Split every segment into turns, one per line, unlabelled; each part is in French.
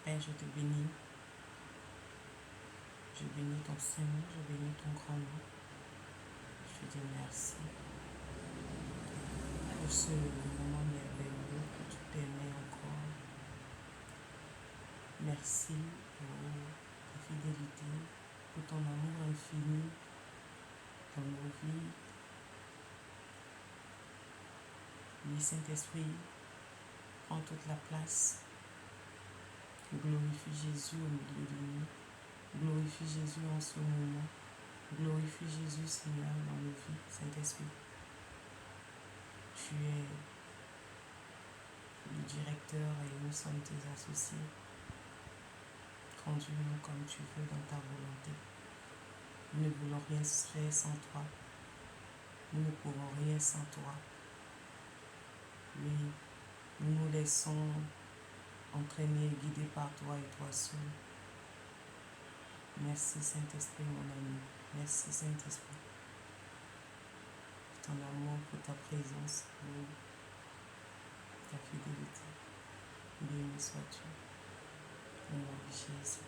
Père, je te bénis. Je bénis ton Saint-Nom, je bénis ton grand nom. Je te dis merci pour ce moment merveilleux que tu permets encore. Merci pour ta fidélité, pour ton amour infini dans nos vies. Oui, Saint-Esprit, prends toute la place. Glorifie Jésus au milieu de nous. Glorifie Jésus en ce moment. Glorifie Jésus, Seigneur, dans nos vies, Saint-Esprit. Tu es le directeur et nous sommes tes associés. Conduis-nous comme tu veux dans ta volonté. Nous ne voulons rien faire sans toi. Nous ne pourrons rien sans toi. Oui, nous nous laissons entraîner et guider par toi et toi seul. Merci Saint-Esprit, mon ami. Merci Saint-Esprit. Pour ton amour, pour ta présence, pour ta fidélité. Béni sois-tu. Au nom de Jésus.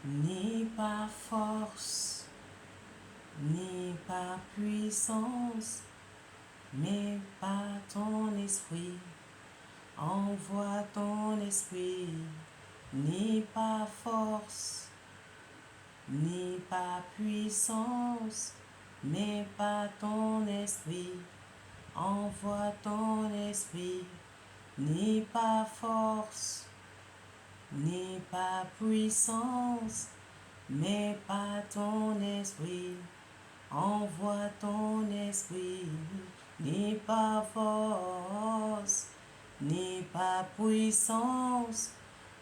Ni par force, ni par puissance, mais par ton esprit. Envoie ton esprit, ni par force, ni par puissance, mais par ton esprit. Envoie ton esprit, ni par force, ni par puissance, mais par ton esprit. Envoie ton esprit, ni par force, ni par puissance,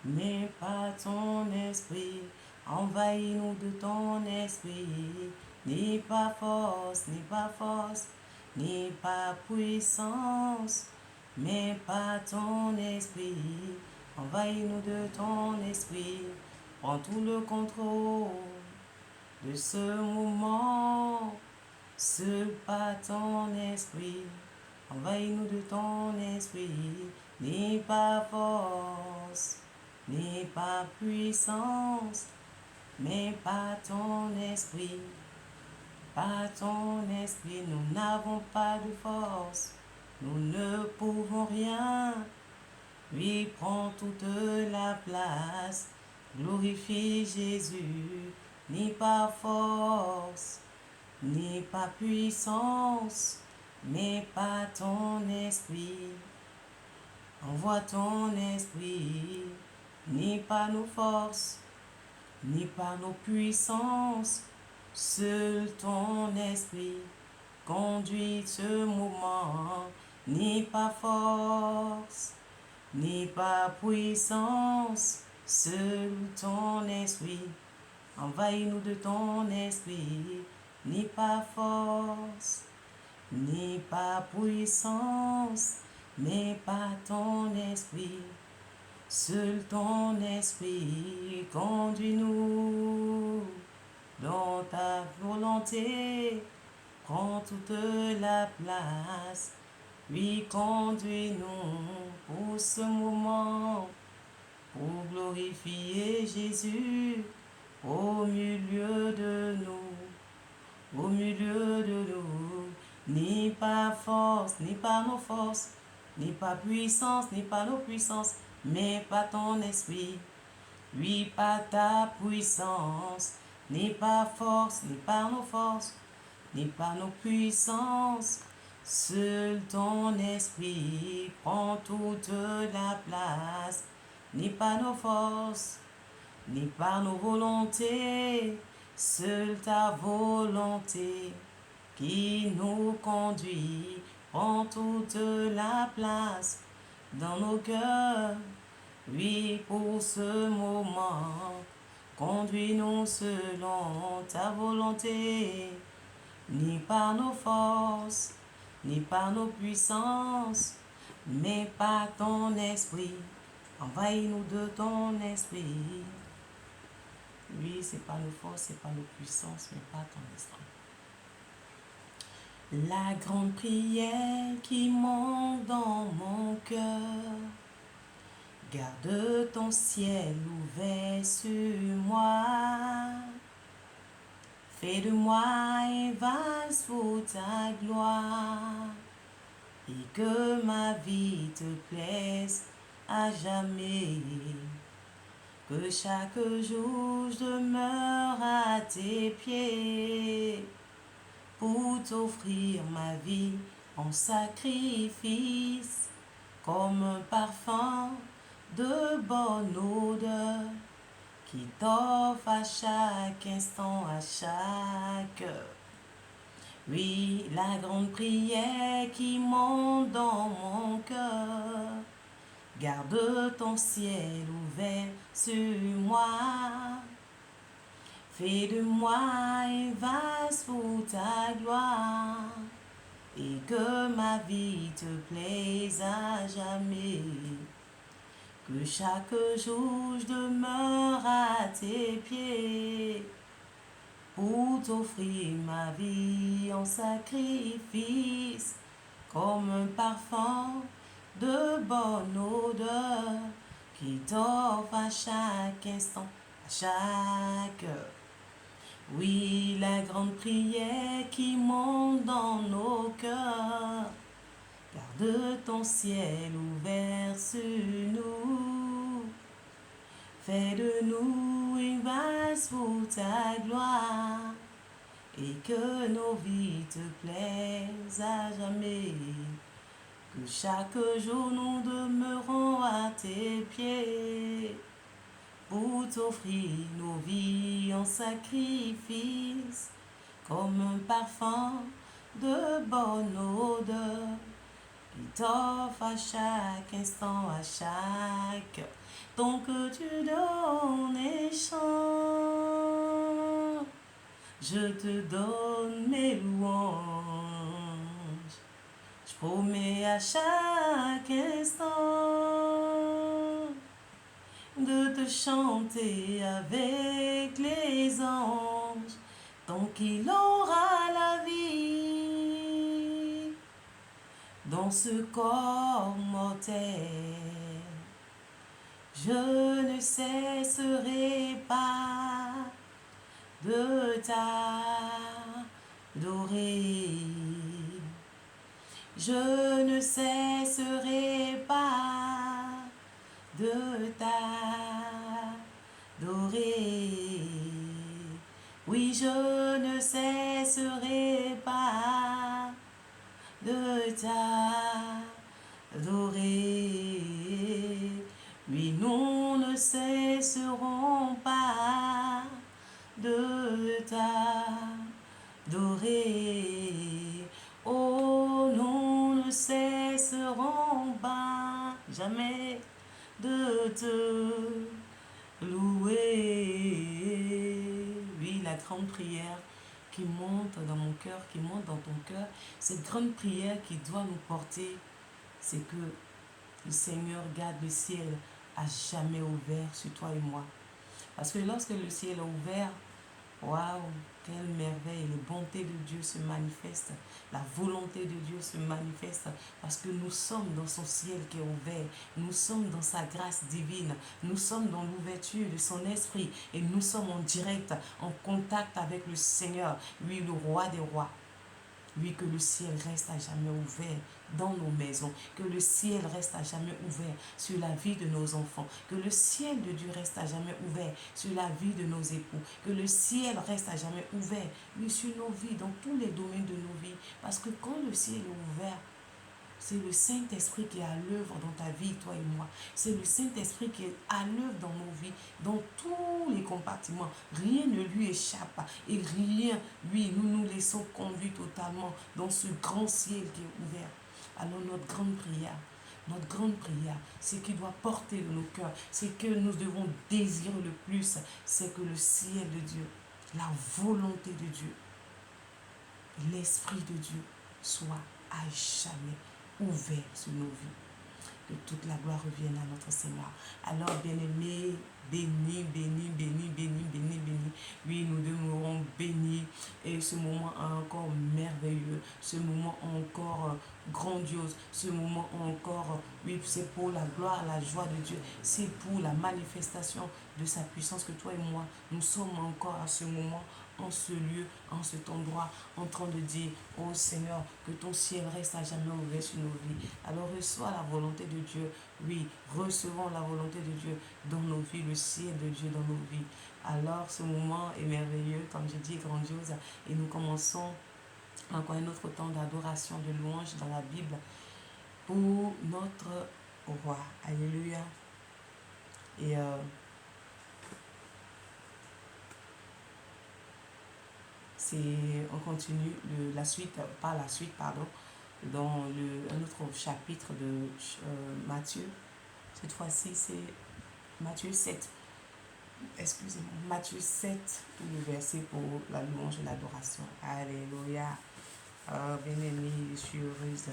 mais par ton esprit. Envahis-nous de ton esprit, ni par force, ni par puissance, mais par ton esprit. Envahis-nous de ton esprit. Prends tout le contrôle de ce moment, seul par ton esprit. Envahis-nous de ton esprit, ni par force, ni par puissance, mais par ton esprit. Par ton esprit, nous n'avons pas de force, nous ne pouvons rien. Lui prend toute la place, glorifie Jésus, ni par force, ni par puissance, mais par ton esprit. Envoie ton esprit, ni par nos forces, ni par nos puissances, seul ton esprit conduit ce mouvement, ni par force, ni par puissance, seul ton esprit. Envahis-nous de ton esprit, ni par force, ni par puissance, mais par ton esprit. Seul ton esprit conduis-nous dans ta volonté. Prends toute la place. Oui, conduis-nous pour ce moment, pour glorifier Jésus au milieu de nous, au milieu de nous. Ni par force, ni par nos forces, ni par puissance, ni par nos puissances, mais par ton esprit. Oui, par ta puissance, ni par force, ni par nos forces, ni par nos puissances. Seul ton esprit prend toute la place, ni par nos forces, ni par nos volontés, seule ta volonté qui nous conduit prend toute la place dans nos cœurs. Oui, pour ce moment, conduis-nous selon ta volonté, ni par nos forces, ni par nos puissances, mais par ton esprit. Envahis-nous de ton esprit. Oui, c'est pas nos forces, c'est pas nos puissances, mais par ton esprit. La grande prière qui monte dans mon cœur, Garde ton ciel ouvert sur moi. Fais de moi un vase pour ta gloire. Et que ma vie te plaise à jamais. Que chaque jour je demeure à tes pieds pour t'offrir ma vie en sacrifice comme un parfum de bonne odeur qui t'offre à chaque instant, à chaque heure. Oui, la grande prière qui monte dans mon cœur. Garde ton ciel ouvert sur moi. Fais de moi un vase pour ta gloire. Et que ma vie te plaise à jamais. Que chaque jour je demeure à tes pieds pour t'offrir ma vie en sacrifice comme un parfum de bonne odeur qui t'offre à chaque instant, à chaque heure. Oui, la grande prière qui monte dans nos cœurs. Garde ton ciel ouvert sur nous. Fais de nous une vase pour ta gloire. Et que nos vies te plaisent à jamais. Que chaque jour nous demeurons à tes pieds pour t'offrir nos vies en sacrifice comme un parfum de bonne odeur qui t'offre à chaque instant, à chaque heure. Tant que tu donnes échange, je te donne mes louanges. Je promets à chaque instant de te chanter avec les anges, tant qu'il aura la vie dans ce corps mortel. Je ne cesserai pas de t'adorer. Je ne cesserai pas de t'adorer. Oui, je ne cesserai pas de t'adorer. Oui, nous ne cesserons pas de t'adorer. Oh, nous ne cesserons pas jamais de te louer. Oui, la grande prière qui monte dans mon cœur, qui monte dans ton cœur, cette grande prière qui doit nous porter, c'est que le Seigneur garde le ciel à jamais ouvert sur toi et moi. Parce que lorsque le ciel est ouvert, waouh, quelle merveille, les bontés de Dieu se manifestent, la volonté de Dieu se manifeste parce que nous sommes dans son ciel qui est ouvert, nous sommes dans sa grâce divine, nous sommes dans l'ouverture de son esprit et nous sommes en direct, en contact avec le Seigneur, lui le roi des rois. Oui, que le ciel reste à jamais ouvert dans nos maisons, que le ciel reste à jamais ouvert sur la vie de nos enfants, que le ciel de Dieu reste à jamais ouvert sur la vie de nos époux, que le ciel reste à jamais ouvert, oui, sur nos vies, dans tous les domaines de nos vies. Parce que quand le ciel est ouvert, c'est le Saint-Esprit qui est à l'œuvre dans ta vie, toi et moi. C'est le Saint-Esprit qui est à l'œuvre dans nos vies, dans tous les compartiments. Rien ne lui échappe. Et rien, lui, nous nous laissons conduire totalement dans ce grand ciel qui est ouvert. Alors notre grande prière, ce qui doit porter de nos cœurs, c'est que nous devons désirer le plus, c'est que le ciel de Dieu, la volonté de Dieu, l'Esprit de Dieu soit à jamais ouvert sur nos vies. Que toute la gloire revienne à notre Seigneur. Alors, bien-aimés, béni, béni, béni, béni, béni, béni. Oui, nous demeurons bénis. Et ce moment encore merveilleux, ce moment encore grandiose, ce moment encore, oui, c'est pour la gloire, la joie de Dieu, c'est pour la manifestation de sa puissance que toi et moi, nous sommes encore à ce moment, en ce lieu, en cet endroit, en train de dire, oh Seigneur, que ton ciel reste à jamais ouvert sur nos vies. Alors reçois la volonté de Dieu, oui, recevons la volonté de Dieu dans nos vies, le ciel de Dieu dans nos vies. Alors ce moment est merveilleux, comme je dis, grandiose, et nous commençons encore un autre temps d'adoration, de louange dans la Bible pour notre roi. Alléluia. Et on continue la suite, par la suite, pardon, dans un autre chapitre de Matthieu. Cette fois-ci, c'est Matthieu 7. Excusez-moi, Matthieu 7, le verset pour la louange et l'adoration. Alléluia. Bien-aimé, je suis heureuse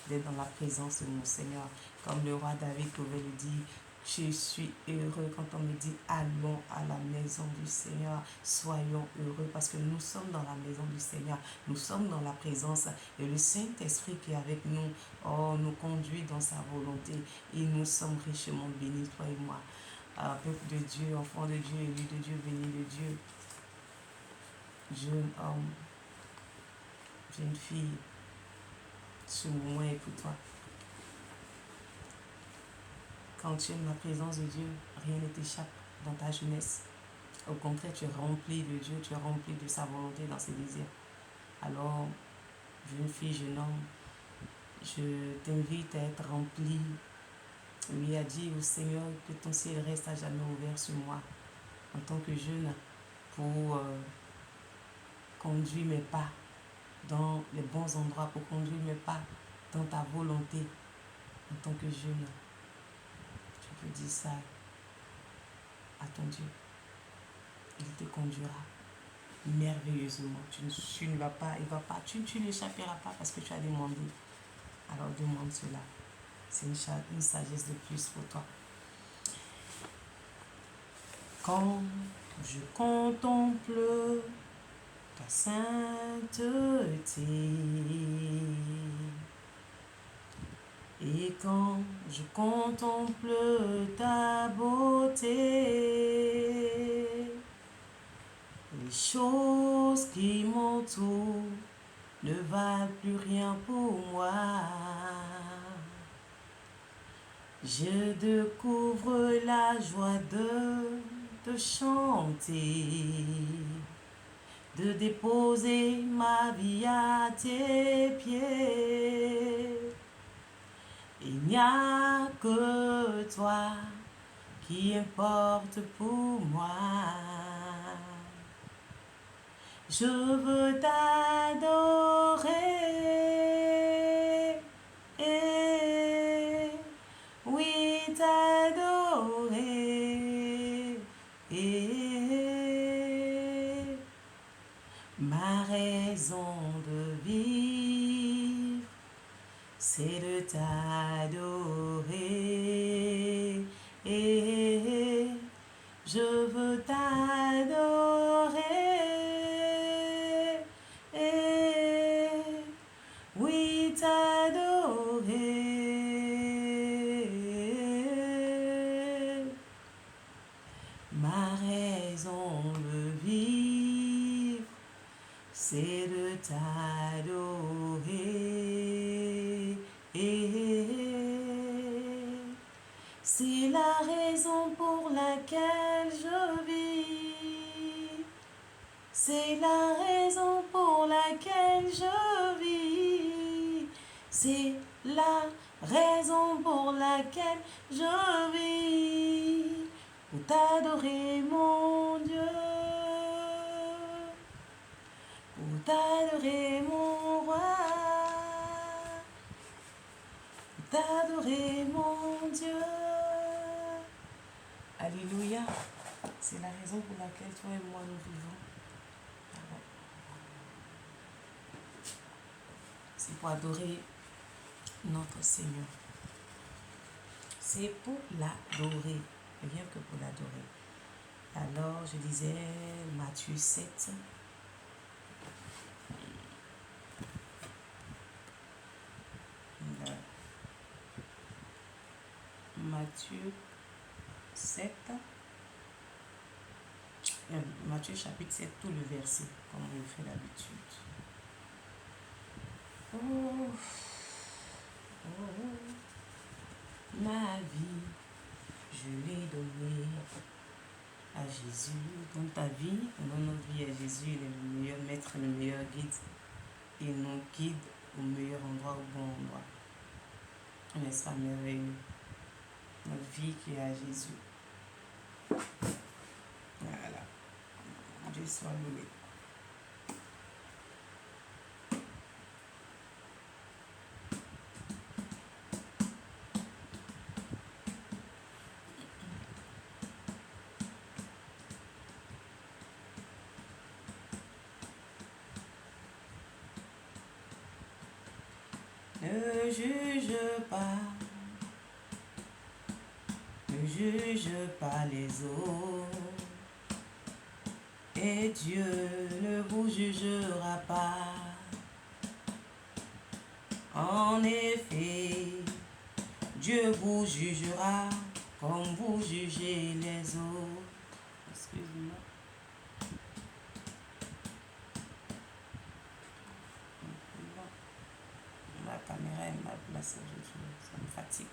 d'être dans la présence de mon Seigneur. Comme le roi David pouvait le dire, je suis heureux quand on me dit allons à la maison du Seigneur. Soyons heureux parce que nous sommes dans la maison du Seigneur. Nous sommes dans la présence et le Saint-Esprit qui est avec nous, nous conduit dans sa volonté et nous sommes richement bénis, toi et moi. Peuple de Dieu, enfant de Dieu, élu de Dieu, béni de Dieu, jeune homme, jeune fille, ce moment est pour toi. Quand tu aimes la présence de Dieu, rien ne t'échappe dans ta jeunesse. Au contraire, tu es rempli de Dieu, tu es rempli de sa volonté dans ses désirs. Alors, jeune fille, jeune homme, je t'invite à être rempli. Lui a dit au Seigneur que ton ciel reste à jamais ouvert sur moi en tant que jeune pour conduire mes pas dans les bons endroits, pour conduire mes pas dans ta volonté en tant que jeune. Tu peux dire ça à ton Dieu. Il te conduira merveilleusement. Tu ne vas pas, il va pas, tu n'échapperas pas parce que tu as demandé. Alors demande cela. C'est une sagesse de plus pour toi. Quand je contemple ta sainteté et quand je contemple ta beauté, les choses qui m'entourent ne valent plus rien pour moi. Je découvre la joie de chanter, de déposer ma vie à tes pieds. Il n'y a que toi qui importe pour moi. Je veux t'adorer, oui t'adorer, ma raison de vivre, c'est de t'adorer, je veux t'adorer. Oui, t'adorer, ma raison de vivre, c'est de t'adorer. C'est la raison pour laquelle je vis. C'est la raison pour laquelle je vis. C'est la raison pour laquelle je vis. Pour t'adorer mon Dieu. Pour t'adorer mon roi. Pour t'adorer mon Dieu. Alléluia. C'est la raison pour laquelle toi et moi nous vivons. C'est pour adorer notre Seigneur. C'est pour l'adorer. Rien que pour l'adorer. Alors, je disais Matthieu 7. Matthieu 7. Matthieu chapitre 7, tout le verset, comme on le fait d'habitude. Oh, ma vie, je l'ai donnée à Jésus. Dans ta vie, dans notre vie à Jésus, il est le meilleur maître, le meilleur guide. Il nous guide au meilleur endroit, au bon endroit. N'est-ce pas merveilleux? Notre vie qui est à Jésus. Voilà. Dieu soit loué. Ne juge pas, ne juge pas les autres, et Dieu ne vous jugera pas. En effet, Dieu vous jugera comme vous jugez les autres. Excuse-moi. Ma caméra est mal placée, ça me fatigue.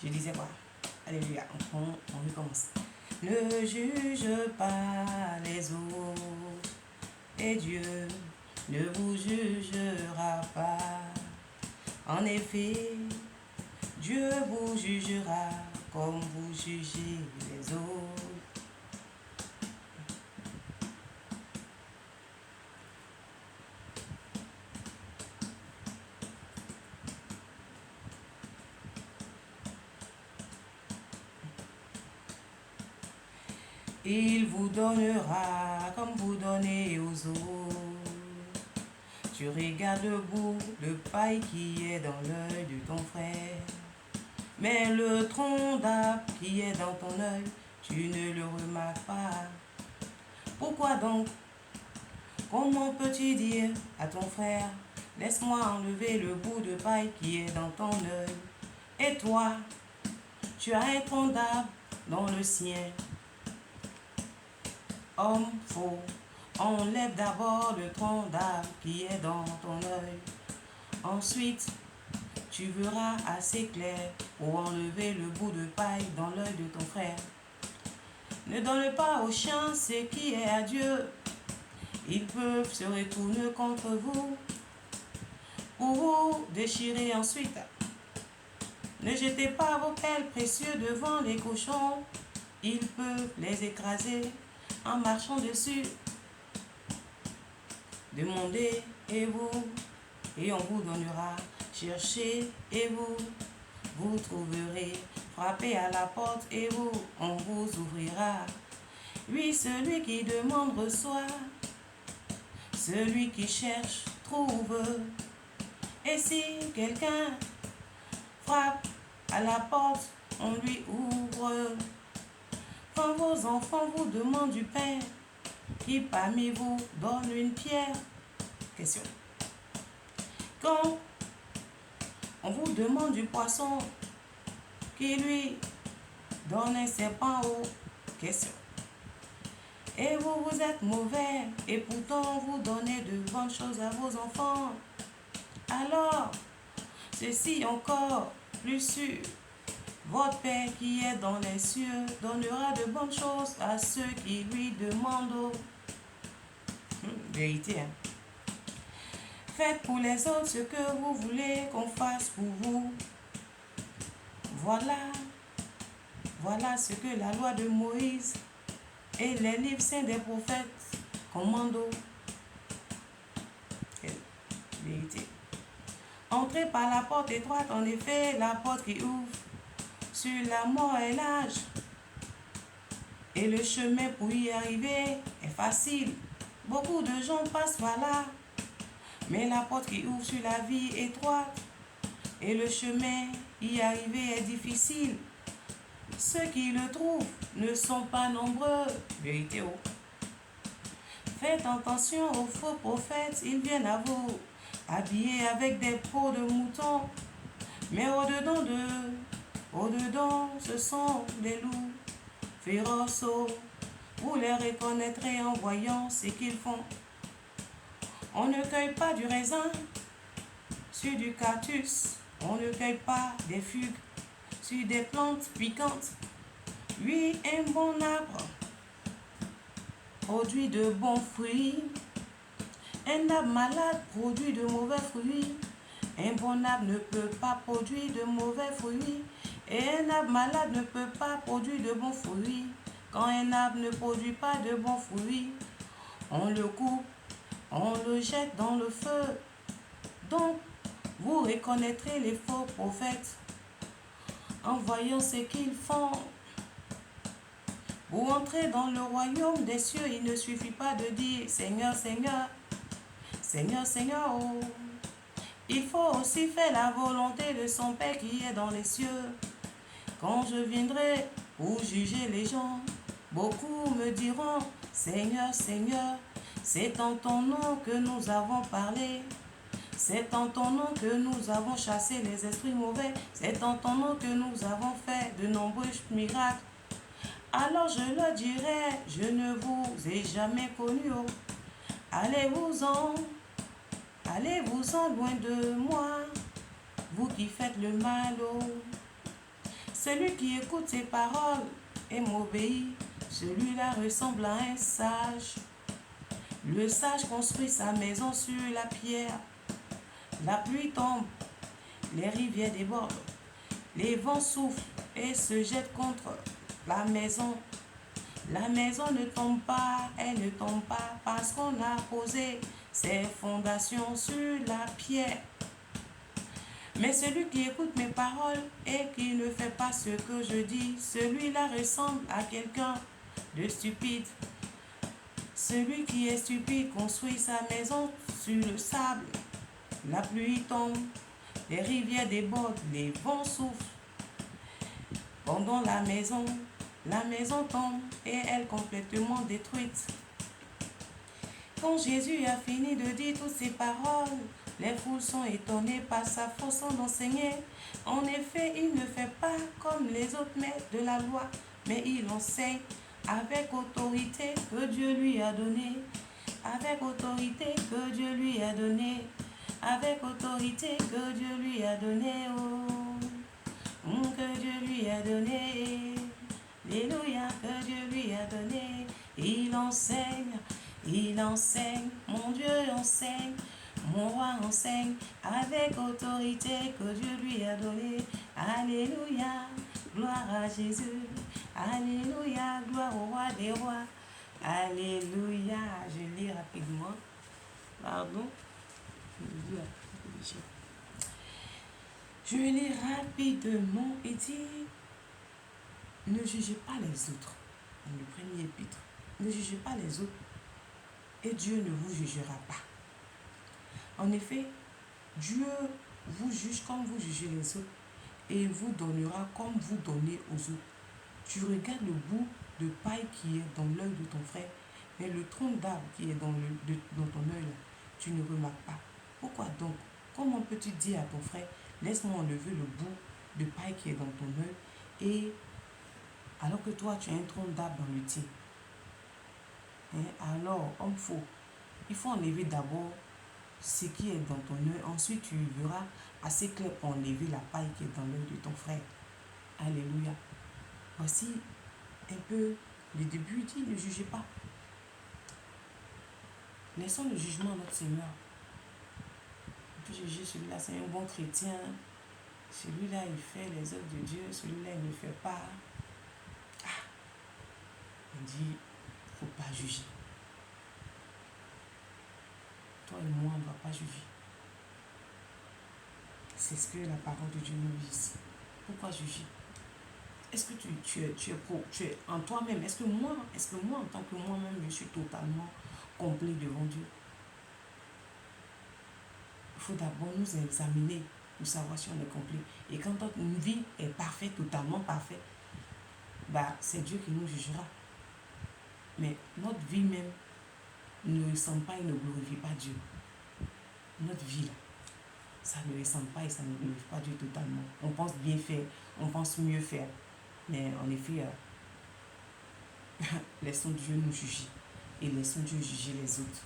Je disais quoi? Alléluia, on recommence. Ne juge pas les autres, et Dieu ne vous jugera pas. En effet, Dieu vous jugera comme vous jugez les autres. Il vous donnera comme vous donnez aux autres. Tu regardes le bout de paille qui est dans l'œil de ton frère, mais le tronc d'arbre qui est dans ton œil, tu ne le remarques pas. Pourquoi donc? Comment peux-tu dire à ton frère, laisse-moi enlever le bout de paille qui est dans ton œil? Et toi, tu as un tronc d'arbre dans le sien. Homme faux, enlève d'abord le tronc d'arbre qui est dans ton œil. Ensuite, tu verras assez clair pour enlever le bout de paille dans l'œil de ton frère. Ne donne pas aux chiens ce qui est à Dieu. Ils peuvent se retourner contre vous pour vous déchirer ensuite. Ne jetez pas vos pelles précieux devant les cochons. Ils peuvent les écraser en marchant dessus. Demandez et on vous donnera. Cherchez et vous trouverez. Frappez à la porte et on vous ouvrira. Oui, celui qui demande reçoit, celui qui cherche trouve. Et si quelqu'un frappe à la porte, on lui ouvre. Quand vos enfants vous demandent du pain, qui parmi vous donne une pierre? Question. Quand on vous demande du poisson, qui lui donne un serpent au? Question. Et vous êtes mauvais, et pourtant vous donnez de bonnes choses à vos enfants. Alors, ceci encore plus sûr, votre Père qui est dans les cieux donnera de bonnes choses à ceux qui lui demandent. Vérité, hein? Faites pour les autres ce que vous voulez qu'on fasse pour vous. Voilà ce que la loi de Moïse et les livres saints des prophètes commandent. Vérité. Entrez par la porte étroite, en effet, la porte qui ouvre sur la mort et l'âge. Et le chemin pour y arriver est facile. Beaucoup de gens passent par là. Mais la porte qui ouvre sur la vie étroite, Et le chemin y arriver est difficile. Ceux qui le trouvent ne sont pas nombreux. Vérité, oh. Faites attention aux faux prophètes, ils viennent à vous, habillés avec des peaux de mouton. Mais au-dedans, ce sont des loups féroces. Vous les reconnaîtrez en voyant ce qu'ils font. On ne cueille pas du raisin sur du cactus. On ne cueille pas des figues sur des plantes piquantes. Oui, un bon arbre produit de bons fruits. Un arbre malade produit de mauvais fruits. Un bon arbre ne peut pas produire de mauvais fruits. Et un arbre malade ne peut pas produire de bons fruits. Quand un arbre ne produit pas de bons fruits, on le coupe, on le jette dans le feu. Donc, vous reconnaîtrez les faux prophètes en voyant ce qu'ils font. Pour entrer dans le royaume des cieux, il ne suffit pas de dire Seigneur, Seigneur, Seigneur, Seigneur. Oh. Il faut aussi faire la volonté de son Père qui est dans les cieux. Quand je viendrai pour juger les gens, beaucoup me diront Seigneur, Seigneur, c'est en ton nom que nous avons parlé. C'est en ton nom que nous avons chassé les esprits mauvais. C'est en ton nom que nous avons fait de nombreux miracles. Alors je leur dirai, je ne vous ai jamais connu. Oh. Allez-vous-en loin de moi, vous qui faites le mal. Oh. Celui qui écoute ses paroles et m'obéit, celui-là ressemble à un sage. Le sage construit sa maison sur la pierre. La pluie tombe, les rivières débordent, les vents soufflent et se jettent contre la maison. La maison ne tombe pas, elle ne tombe pas parce qu'on a posé ses fondations sur la pierre. Mais celui qui écoute mes paroles et qui ne fait pas ce que je dis, celui-là ressemble à quelqu'un de stupide. Celui qui est stupide construit sa maison sur le sable. La pluie tombe, les rivières débordent, les vents soufflent. Pendant la maison tombe et elle complètement détruite. Quand Jésus a fini de dire toutes ces paroles, les foules sont étonnées par sa façon d'enseigner. En effet, il ne fait pas comme les autres maîtres de la loi, mais il enseigne avec autorité que Dieu lui a donnée. Avec autorité que Dieu lui a donnée. Avec autorité que Dieu lui a donnée. Oh, que Dieu lui a donné. Alléluia, que Dieu lui a donné. Il enseigne, mon Dieu enseigne, mon roi enseigne, avec autorité que Dieu lui a donnée. Alléluia, gloire à Jésus. Alléluia, gloire au roi des rois. Alléluia, je lis rapidement. Pardon. Je lis rapidement et dit, ne jugez pas les autres. Dans le premier épître, ne jugez pas les autres et Dieu ne vous jugera pas. En effet, Dieu vous juge comme vous jugez les autres et il vous donnera comme vous donnez aux autres. Tu regardes le bout de paille qui est dans l'œil de ton frère, mais le tronc d'arbre qui est dans ton œil, tu ne remarques pas. Pourquoi donc? Comment peux-tu dire à ton frère, laisse-moi enlever le bout de paille qui est dans ton œil, et alors que toi tu as un tronc d'arbre dans le tien? Alors, il faut enlever d'abord ce qui est dans ton œil, ensuite tu verras assez clair pour enlever la paille qui est dans l'œil de ton frère. Alléluia. Voici un peu le début, il dit, ne jugez pas. Laissons le jugement à notre Seigneur. On peut juger celui-là, c'est un bon chrétien. Celui-là, il fait les œuvres de Dieu. Celui-là, il ne fait pas. Il dit, il ne faut pas juger. Toi et moi, on ne va pas juger. C'est ce que la parole de Dieu nous dit. Pourquoi juger? Est-ce que tu es en toi-même? Est-ce que moi, en tant que moi-même, je suis totalement complet devant Dieu? Il faut d'abord nous examiner. pour savoir si on est complet. Et quand notre vie est parfaite, totalement parfaite, c'est Dieu qui nous jugera. Mais notre vie même ne ressemble pas et ne glorifie pas Dieu. Notre vie, là, ça ne ressemble pas et ça ne glorifie pas Dieu totalement. On pense bien faire, on pense mieux faire. Mais en effet, laissons Dieu nous juger et laissons Dieu juger les autres.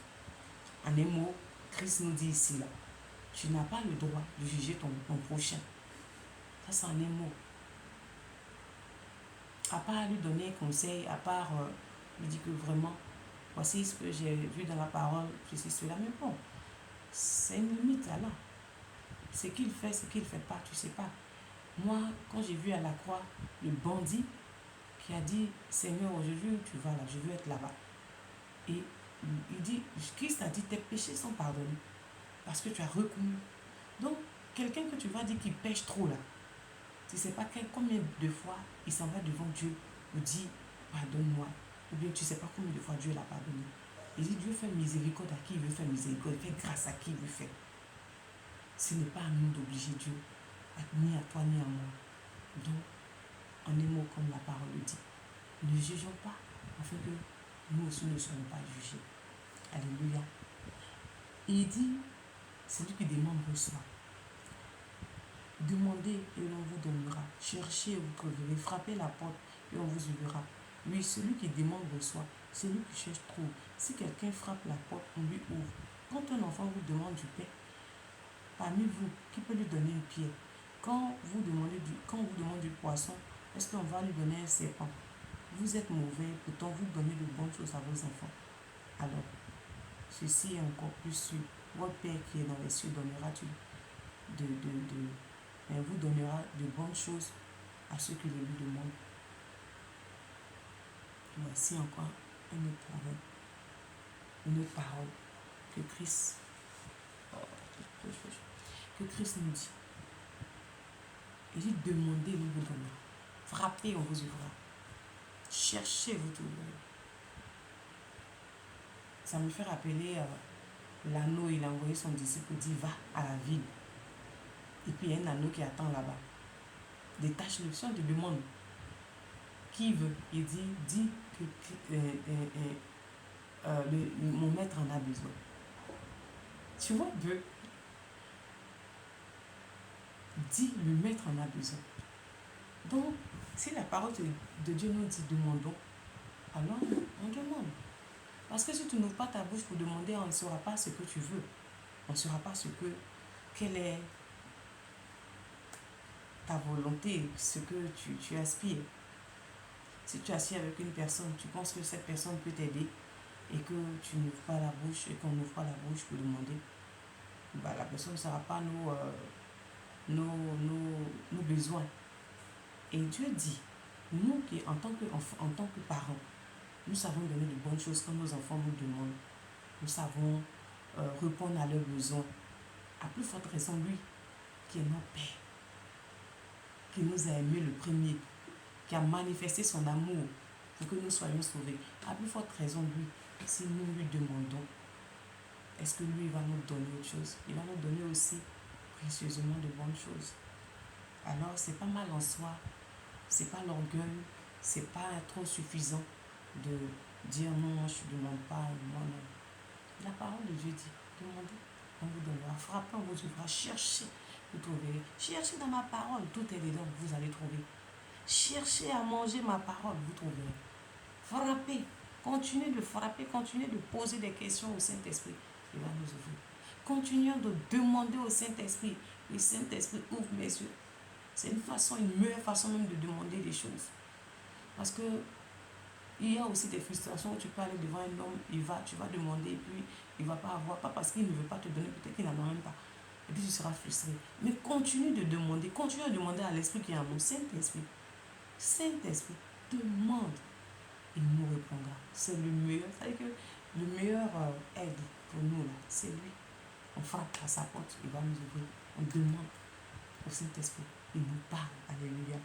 En un mot, Christ nous dit ici, là, tu n'as pas le droit de juger ton prochain. Ça, c'est en un mot. À part lui donner un conseil, à part lui dire que vraiment, voici ce que j'ai vu dans la parole, ceci, cela. Mais bon, c'est une limite là. Ce qu'il fait, ce qu'il ne fait pas, tu ne sais pas. Moi, quand j'ai vu à la croix le bandit qui a dit, Seigneur, aujourd'hui tu vas là, je veux être là-bas. Et il dit, Christ a dit, tes péchés sont pardonnés parce que tu as reconnu. Donc, quelqu'un que tu vas dire qui pêche trop là, tu ne sais pas combien de fois il s'en va devant Dieu ou dit, pardonne-moi. Ou bien tu ne sais pas combien de fois Dieu l'a pardonné. Il dit, Dieu fait miséricorde à qui il veut faire miséricorde, il fait grâce à qui il veut faire. Ce n'est pas à nous d'obliger Dieu, ni à toi ni à moi. Donc, en un mot comme la parole le dit, ne jugeons pas, afin que nous aussi ne soyons pas jugés. Alléluia. Et il dit, celui qui demande reçoit. Demandez et l'on vous donnera. Cherchez et vous trouverez. Frappez la porte et on vous ouvrira. Oui, celui qui demande reçoit. Celui qui cherche trouve. Si quelqu'un frappe la porte, on lui ouvre. Quand un enfant vous demande du pain, parmi vous, qui peut lui donner une pierre? Quand vous demandez du poisson, est-ce qu'on va lui donner un serpent? Vous êtes mauvais, pourtant vous donnez de bonnes choses à vos enfants. Alors, ceci est encore plus sûr. Votre Père qui est dans les cieux donnera-t-il vous donnera de bonnes choses à ceux qui le lui demandent. Voici encore une autre parole que Christ nous dit. Il dit, demandez, nous vous donnera. Frappez, on vous ouvrira. Cherchez, vous trouverez. Ça me fait rappeler l'anneau, il a envoyé son disciple, dit, va à la ville. Et puis il y a un anneau qui attend là-bas. Détache-le, si on te demande qui veut, il dit, dis que mon maître en a besoin. Tu vois, dis, le maître en a besoin. Donc, si la parole de Dieu nous dit demandons, alors on demande. Parce que si tu n'ouvres pas ta bouche pour demander, on ne saura pas ce que tu veux. On ne saura pas quelle est ta volonté, ce que tu aspires. Si tu es assis avec une personne, tu penses que cette personne peut t'aider et que tu n'ouvres pas la bouche et qu'on n'ouvre pas la bouche pour demander, la personne ne saura pas nos besoins. Et Dieu dit, nous qui en tant que parents, nous savons donner de bonnes choses quand nos enfants nous demandent. Nous savons répondre à leurs besoins. À plus forte raison, lui, qui est notre Père, qui nous a aimés le premier, qui a manifesté son amour pour que nous soyons sauvés. À plus forte raison, lui, si nous lui demandons, est-ce que lui va nous donner autre chose? Il va nous donner aussi précieusement de bonnes choses. Alors, c'est pas mal en soi, c'est pas l'orgueil, c'est pas trop suffisant de dire non, je ne demande pas, non. La parole de Dieu dit, demandez, on vous donnera, frappez, on vous ouvrira, cherchez, vous trouverez. Cherchez dans ma parole, tout est dedans, vous allez trouver. Cherchez à manger ma parole, vous trouverez. Frappez, continuez de frapper, continuez de poser des questions au Saint-Esprit, il va nous ouvrir. Continuons de demander au Saint-Esprit, le Saint-Esprit ouvre mes yeux. C'est une meilleure façon même de demander des choses. Parce que il y a aussi des frustrations où tu peux aller devant un homme, tu vas demander et puis il ne va pas avoir, pas parce qu'il ne veut pas te donner, peut-être qu'il n'en a même pas. Et puis tu seras frustré. Mais continue de demander, continue à demander à l'Esprit qui est en nous, Saint-Esprit. Saint-Esprit, demande, il nous répondra. C'est le meilleur, c'est-à-dire que le meilleur aide pour nous, là, c'est lui. On frappe à sa porte, il va nous ouvrir. On demande au Saint-Esprit, il nous parle. Alléluia.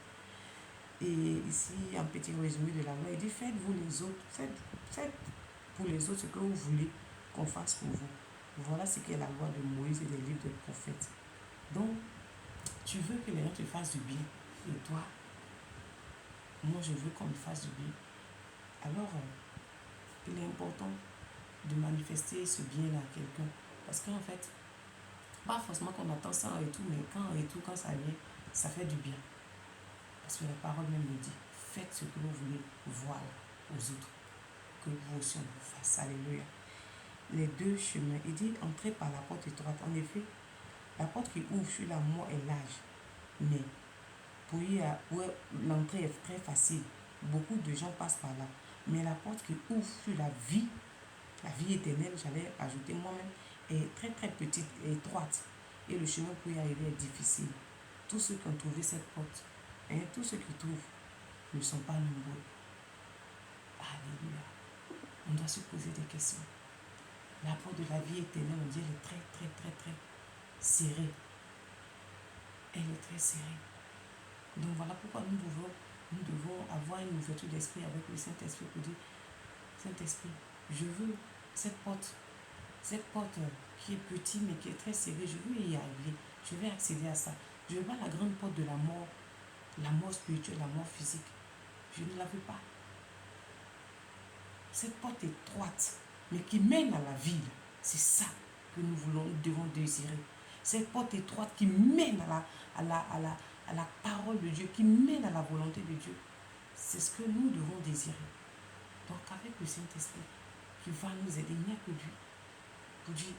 Et ici, un petit résumé de la loi, il dit, faites-vous les autres, faites pour les autres ce que vous voulez qu'on fasse pour vous. Voilà ce qu'est la loi de Moïse et les livres des prophètes. Donc, tu veux que les gens te fassent du bien. Et toi, moi je veux qu'on me fasse du bien. Alors, il est important de manifester ce bien-là à quelqu'un. Parce qu'en fait, pas forcément qu'on attend ça en retour, mais quand en retour, quand ça vient, ça fait du bien. Parce que la parole même me dit, faites ce que vous voulez voir aux autres, que vous aussi on vous fasse. Alléluia. Les deux chemins, il dit, entrez par la porte étroite. En effet, la porte qui ouvre sur la mort est large, mais l'entrée est très facile. Beaucoup de gens passent par là. Mais la porte qui ouvre sur la vie éternelle, j'allais ajouter moi-même, est très très petite et étroite. Et le chemin pour y arriver est difficile. Tous ceux qui ont trouvé cette porte, tous ceux qui trouvent, ne sont pas nombreux. Alléluia. On doit se poser des questions. La porte de la vie éternelle, on dit, elle est très très très très serrée. Elle est très serrée. Donc voilà pourquoi nous devons avoir une ouverture d'esprit avec le Saint-Esprit pour dire, Saint-Esprit, je veux cette porte qui est petite mais qui est très serrée, je veux y arriver, je vais accéder à ça. Je veux pas la grande porte de la mort spirituelle, la mort physique. Je ne la veux pas. Cette porte étroite, mais qui mène à la ville, c'est ça que nous devons désirer. Cette porte étroite qui mène à la parole de Dieu, qui mène à la volonté de Dieu. C'est ce que nous devons désirer. Donc avec le Saint-Esprit, qui va nous aider, il n'y a que lui. Pour dire,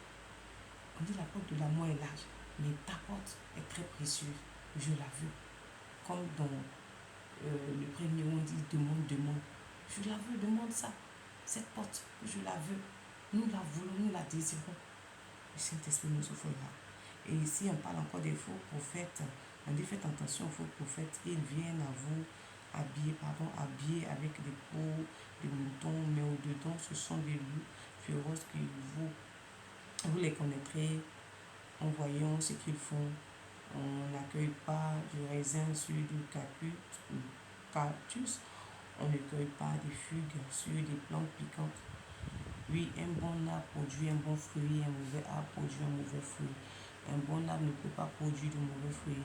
on dit la porte de la mort est large, mais ta porte est très précieuse. Je la veux. Comme dans le premier où on dit demande. Je la veux, demande ça. Cette porte, je la veux. Nous la voulons, nous la désirons. Le Saint-Esprit nous offre là. Et ici, on parle encore des faux prophètes. On dit faites attention aux faux prophètes. Ils viennent à vous habillés avec des peaux de moutons, mais au-dedans, ce sont des loups féroces qui vous les connaîtrez en voyant ce qu'ils font. On n'accueille pas du raisin sur du cactus. On ne cueille pas des figues sur des plantes piquantes. Oui, un bon arbre produit un bon fruit, un mauvais arbre produit un mauvais fruit. Un bon arbre ne peut pas produire de mauvais fruits.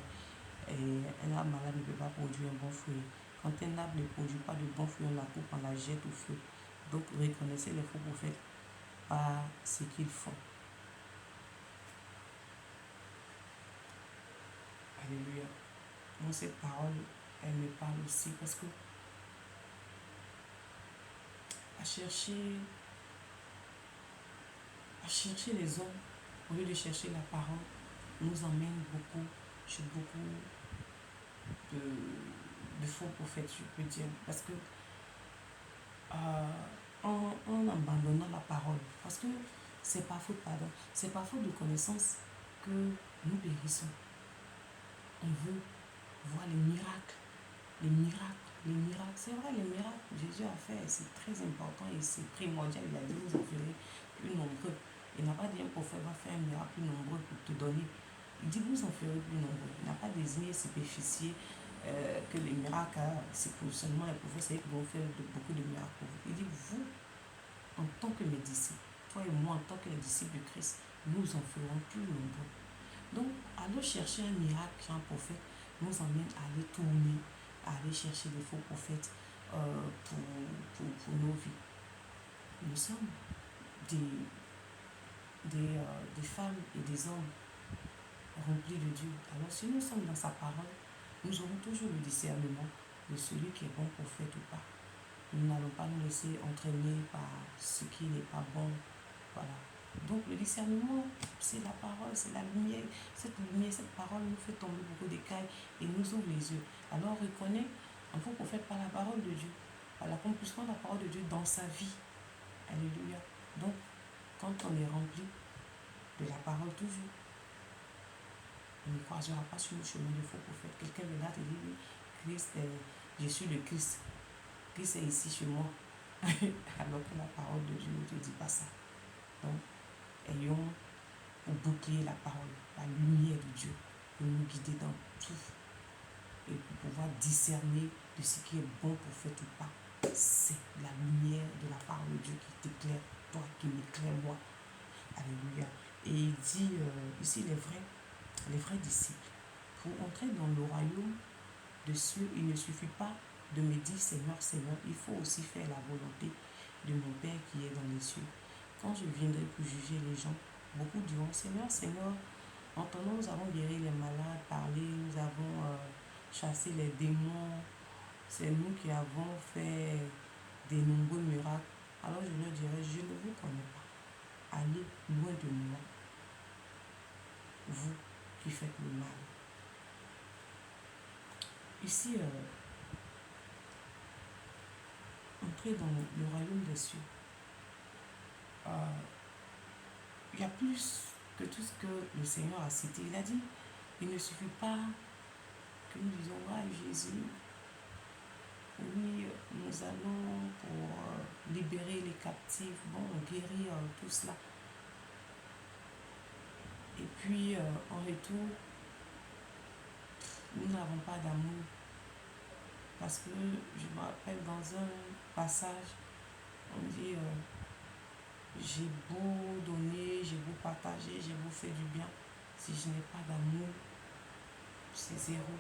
Et un arbre malade ne peut pas produire un bon fruit. Quand un arbre ne produit pas de bons fruits, on la coupe, on la jette au feu. Donc reconnaissez les faux prophètes par ce qu'ils font. Alléluia. Donc cette parole, elle me parle aussi parce que à chercher les hommes, au lieu de chercher la parole, nous emmène chez beaucoup de faux prophètes, je peux dire. Parce que en abandonnant la parole, parce que c'est pas faute, pardon, c'est pas faute de connaissance que nous périssons. On veut voir les miracles. C'est vrai, les miracles que Jésus a fait, c'est très important et c'est primordial. Il a dit, vous en ferez plus nombreux. Il n'a pas dit un prophète va faire un miracle plus nombreux pour te donner. Il dit, vous en ferez plus nombreux. Il n'a pas désigné spécifié que les miracles, c'est pour seulement les prophètes, c'est qu'ils vont faire beaucoup de miracles pour vous. Il dit, vous, en tant que mes disciples, toi et moi, en tant que les disciples de Christ, nous en ferons plus nombreux. Donc, aller chercher un miracle chez un prophète nous emmène à aller tourner, à aller chercher des faux prophètes pour nos vies. Nous sommes des femmes et des hommes remplis de Dieu. Alors, si nous sommes dans sa parole, nous aurons toujours le discernement de celui qui est bon prophète ou pas. Nous n'allons pas nous laisser entraîner par ce qui n'est pas bon. Voilà. Donc le discernement, c'est la parole, c'est la lumière. Cette parole nous fait tomber beaucoup d'écailles et nous ouvre les yeux. Alors on reconnaît un faux prophète par la parole de Dieu, par l'accomplissement de la parole de Dieu dans sa vie. Alléluia. Donc, quand on est rempli de la parole toujours, on ne croisera pas sur le chemin du faux prophète. Quelqu'un viendra te dire, oui, Christ, je suis le Christ. Christ est ici chez moi. Alors que la parole de Dieu ne te dit pas ça. Donc, ayons pour bouclier la parole, la lumière de Dieu, pour nous guider dans tout et pour pouvoir discerner de ce qui est bon pour faire ou pas. C'est la lumière de la parole de Dieu qui t'éclaire, toi, qui m'éclaire moi. Alléluia. Et il dit ici les vrais disciples pour entrer dans le royaume de cieux, il ne suffit pas de me dire Seigneur, Seigneur, il faut aussi faire la volonté de mon Père qui est dans les cieux. Quand je viendrai pour juger les gens, beaucoup diront Seigneur, Seigneur, en ton nom nous avons guéri les malades, parlé, nous avons chassé les démons, c'est nous qui avons fait de nombreux miracles. Alors je leur dirai, je ne vous connais pas. Allez loin de moi, vous qui faites le mal. Ici, entrer dans le royaume des cieux, il y a plus que tout ce que le Seigneur a cité. Il a dit, il ne suffit pas que nous disons, ah Jésus, oui, nous allons pour libérer les captifs, bon, guérir tout cela. Et puis, en retour, nous n'avons pas d'amour. Parce que je me rappelle dans un passage, on dit, j'ai beau donner, j'ai beau partager, j'ai beau faire du bien. Si je n'ai pas d'amour, c'est zéro.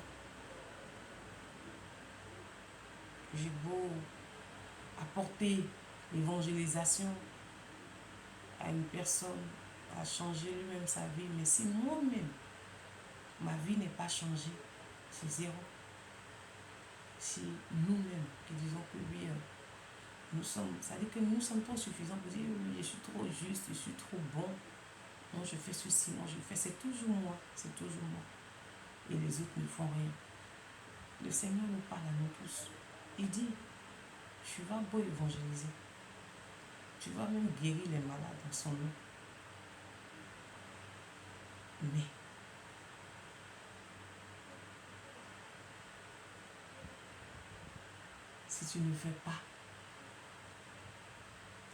J'ai beau apporter l'évangélisation à une personne, à changer lui-même sa vie, mais si moi-même, ma vie n'est pas changée, c'est zéro. Si nous-mêmes qui disons que oui, nous sommes, ça veut dire que nous ne sommes pas suffisants pour dire oui, je suis trop juste, je suis trop bon, moi je fais ceci, moi je fais, c'est toujours moi, et les autres ne font rien. Le Seigneur nous parle à nous tous. Il dit, tu vas beau évangéliser, tu vas même guérir les malades en son nom, mais si tu ne fais pas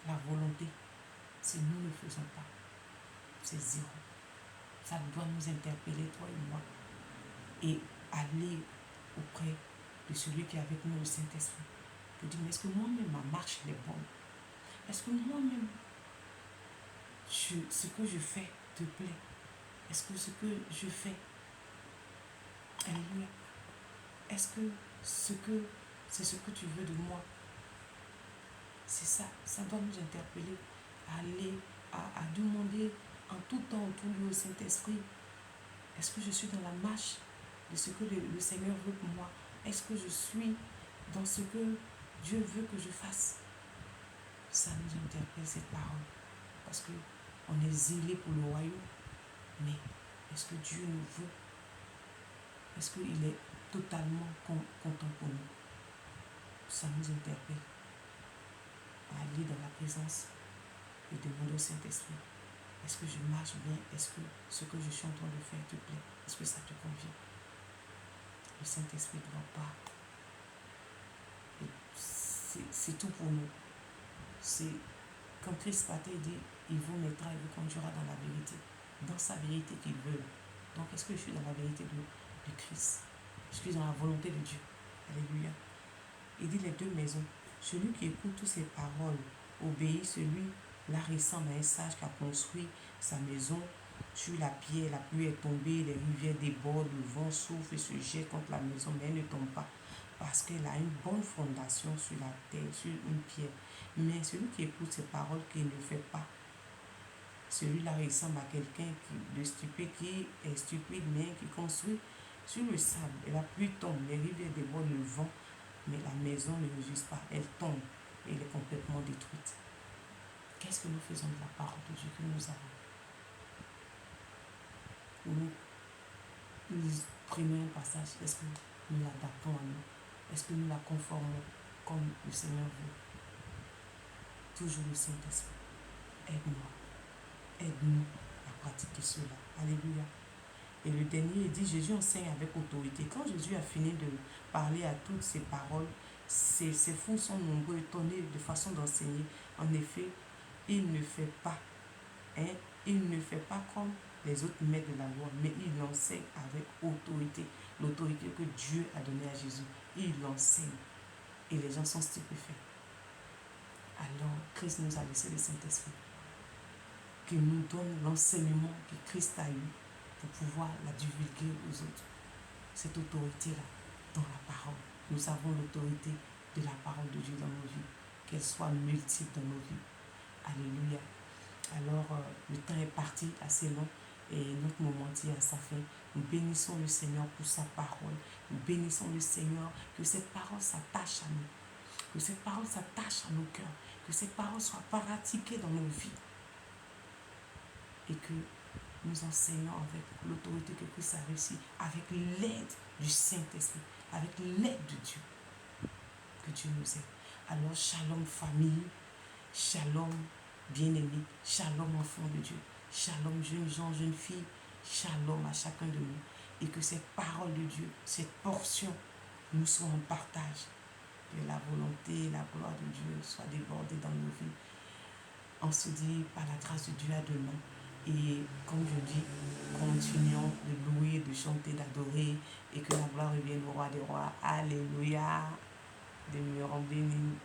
la volonté, si nous ne faisons pas, c'est zéro. Ça doit nous interpeller, toi et moi, et aller auprès de celui qui est avec nous, le Saint-Esprit, pour dire, mais est-ce que moi-même, ma marche est bonne? Est-ce que moi-même, ce que je fais te plaît? Est-ce que ce que je fais, alléluia, est-ce que c'est ce que tu veux de moi? C'est ça, ça doit nous interpeller à aller, à demander en tout temps, en tout lieu au Saint-Esprit, est-ce que je suis dans la marche de ce que le Seigneur veut pour moi? Est-ce que je suis dans ce que Dieu veut que je fasse? Ça nous interpelle cette parole, parce qu'on est zélé pour le royaume, mais est-ce que Dieu nous veut? Est-ce qu'il est totalement content pour nous? Ça nous interpelle à aller dans la présence et demander au Saint-Esprit, est-ce que je marche bien? Est-ce que ce que je suis en train de faire te plaît? Est-ce que ça te convient? Le Saint-Esprit ne doit pas. C'est tout pour nous. C'est quand Christ partait, il dit, il vous mettra, il vous conduira dans la vérité, dans sa vérité qu'il veut. Donc est-ce que je suis dans la vérité de Christ? Je suis dans la volonté de Dieu. Alléluia. Il dit les deux maisons. Celui qui écoute toutes ces paroles obéit, celui-là ressemble à un sage qui a construit sa maison sur la pierre. La pluie est tombée, les rivières débordent, le vent souffle et se jette contre la maison, mais elle ne tombe pas parce qu'elle a une bonne fondation sur la terre, sur une pierre. Mais celui qui écoute ces paroles, qui ne fait pas, celui-là ressemble à quelqu'un de stupide, qui est stupide, mais qui construit sur le sable. Et la pluie tombe, les rivières débordent, le vent, mais la maison ne résiste pas. Elle tombe et elle est complètement détruite. Qu'est-ce que nous faisons de la parole de Dieu que nous avons? Nous prenons un passage, est-ce que nous l'adaptons à nous? Est-ce que nous la conformons comme le Seigneur veut? Toujours le Saint-Esprit. Aide-nous à pratiquer cela. Alléluia. Et le dernier, il dit, Jésus enseigne avec autorité. Quand Jésus a fini de parler à toutes ces paroles, ces fous sont nombreux, étonnés de façon d'enseigner. En effet, il ne fait pas, il ne fait pas comme les autres maîtres de la loi, mais il enseigne avec autorité. L'autorité que Dieu a donnée à Jésus. Il l'enseigne. Et les gens sont stupéfaits. Alors, Christ nous a laissé le Saint-Esprit, qui nous donne l'enseignement que Christ a eu pour pouvoir la divulguer aux autres. cette autorité-là dans la parole. Nous avons l'autorité de la parole de Dieu dans nos vies, qu'elle soit multiple dans nos vies. Alléluia. Alors, le temps est parti assez long et notre moment tire à sa fin. Nous bénissons le Seigneur pour sa parole. Nous bénissons le Seigneur que cette parole s'attache à nous, que cette parole s'attache à nos cœurs, que cette parole soit pratiquée dans nos vies et que nous enseignons avec l'autorité que Christ a réussi, avec l'aide du Saint-Esprit, avec l'aide de Dieu. Que Dieu nous aide. Alors, shalom famille, shalom bien-aimés, shalom enfants de Dieu, shalom jeunes gens, jeunes filles, shalom à chacun de nous. Et que cette parole de Dieu, cette portion, nous soit en partage. Que la volonté, la gloire de Dieu soit débordée dans nos vies. On se dit par la grâce de Dieu à demain. Et comme je dis, continuons de louer, de chanter, d'adorer et que la gloire revienne au roi des rois. Alléluia. Demeurons bénis.